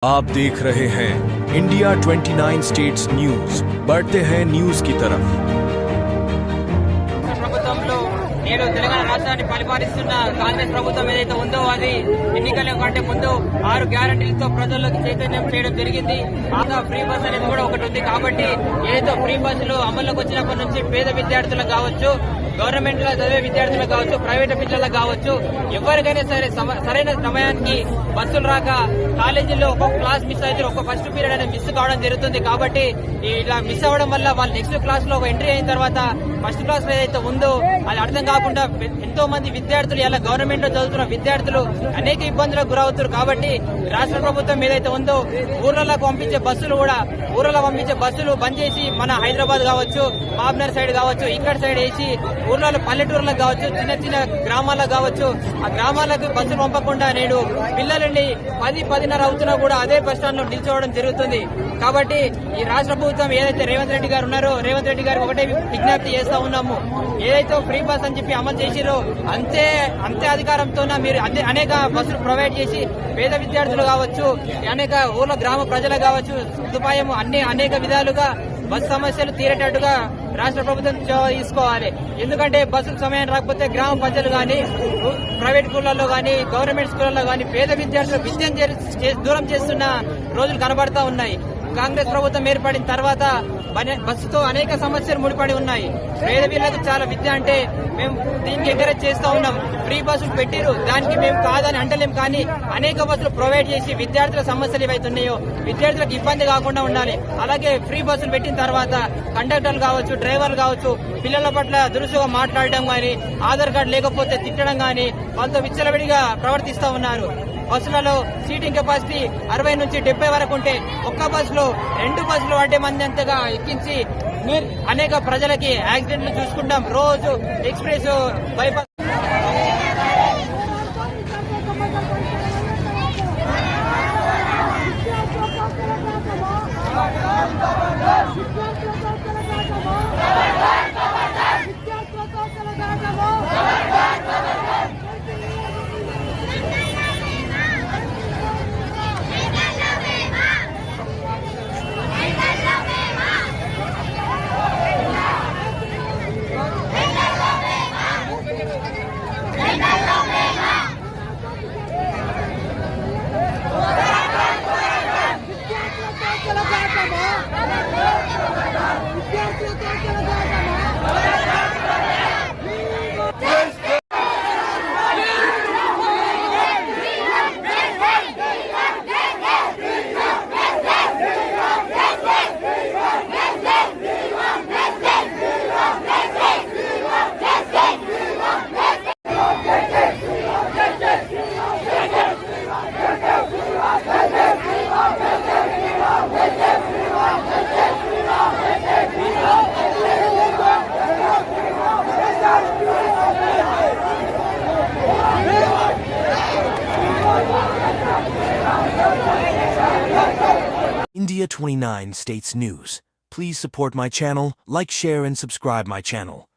आप देख रहे हैं इंडिया 29 स्टेट्स न्यूज। बढ़ते हैं न्यूज की तरफ। ప్రభుత్వంలో నేడు తెలంగాణ రాష్ట్రాన్ని పరిపాలిస్తున్న కాంగ్రెస్ ప్రభుత్వం ఏదైతే ఉందో అది ఎన్నికల కంటే ముందు 6 గ్యారంటీలతో ప్రజల్లోకి చైతన్యం చేయడం జరిగింది. ఆగా ఫ్రీ బస్ అనేది కూడా ఒకటి ఉంది. కాబట్టి ఏదైతే ఫ్రీ బస్సులు అమల్లోకి వచ్చినప్పటి నుంచి పేద విద్యార్థులకు కావచ్చు, గవర్నమెంట్ లో చదివే విద్యార్థులకు కావచ్చు, ప్రైవేట్ పిల్లలకు కావచ్చు, ఎవరికైనా సరే సరైన సమయానికి బస్సులు రాక కాలేజీలో ఒక్కొక్క క్లాస్ మిస్ అయితే ఒక్క ఫస్ట్ పీరియడ్ అనేది మిస్ కావడం జరుగుతుంది. కాబట్టి ఇలా మిస్ అవ్వడం వల్ల వాళ్ళు నెక్స్ట్ క్లాస్ లో ఎంట్రీ అయిన తర్వాత ఫస్ట్ క్లాస్ లో ఏదైతే ఉందో అది అర్థం కాకుండా ఎంతో మంది విద్యార్థులు ఇలా గవర్నమెంట్ లో చదువుతున్న విద్యార్థులు అనేక ఇబ్బందులకు గురవుతారు. కాబట్టి రాష్ట్ర ప్రభుత్వం ఏదైతే ఉందో ఊర్లలో పంపించే బస్సులు బంద్ చేసి మన హైదరాబాద్ కావచ్చు, మాబ్నర్ సైడ్ కావచ్చు, ఇక్కడ సైడ్ వేసి ఊర్లలో పల్లెటూర్లకు కావచ్చు, చిన్న చిన్న గ్రామాలకు కావచ్చు, ఆ గ్రామాలకు బస్సులు పంపకుండా నేడు పిల్లలని 10-10:30 అవుతున్నా కూడా అదే బస్ స్టాండ్ లో నిల్చోవడం జరుగుతుంది. కాబట్టి ఈ రాష్ట్ర ప్రభుత్వం ఏదైతే రేవంత్ రెడ్డి గారు ఉన్నారో రేవంత్ రెడ్డి గారికి ఒకటే విజ్ఞప్తి చేస్తా ఉన్నాము. ఏదైతే ఫ్రీ బస్ అని చెప్పి అమలు చేసిరో అంతే అధికారంతో మీరు అనేక బస్సులు ప్రొవైడ్ చేసి పేద విద్యార్థులు కావచ్చు, అనేక ఊర్ల గ్రామ ప్రజలు కావచ్చు సదుపాయం అనేక విధాలుగా బస్సు సమస్యలు తీరేటట్టుగా రాష్ట్ర ప్రభుత్వం తీసుకోవాలి. ఎందుకంటే బస్సులు సమయం రాకపోతే గ్రామ ప్రజలు గాని, ప్రైవేట్ స్కూళ్లలో గాని, గవర్నమెంట్ స్కూళ్లలో గాని పేద విద్యార్థులు విద్యను దూరం చేస్తున్న రోజులు కనబడతా ఉన్నాయి. కాంగ్రెస్ ప్రభుత్వం ఏర్పడిన తర్వాత బస్సుతో అనేక సమస్యలు ముడిపడి ఉన్నాయి. పేద పిల్లలకు చాలా విద్య అంటే మేము దీనికి ఎంకరేజ్ చేస్తా ఉన్నాం. ఫ్రీ బస్సులు పెట్టిరు, దానికి మేము కాదని అంటలేం. కానీ అనేక బస్సులు ప్రొవైడ్ చేసి విద్యార్థుల సమస్యలు ఏవైతున్నాయో విద్యార్థులకు ఇబ్బంది కాకుండా ఉండాలి. అలాగే ఫ్రీ బస్సులు పెట్టిన తర్వాత కండక్టర్లు కావచ్చు, డ్రైవర్లు కావచ్చు, పిల్లల పట్ల దురుసుగా మాట్లాడడం గాని, ఆధార్ కార్డు లేకపోతే తిట్టడం గాని, వాళ్ళతో విచ్చలవిడిగా ప్రవర్తిస్తా ఉన్నారు. బస్సులలో సీటింగ్ కెపాసిటీ 60 నుంచి 70 వరకు ఉంటే ఒక్క బస్సులో 2 బస్సులు అడ్డే మంది అంతగా ఎక్కించి అనేక ప్రజలకి యాక్సిడెంట్లు చూసుకుంటాం. రోజు express bypass India 29 States News. Please support my channel, like, share and subscribe my channel.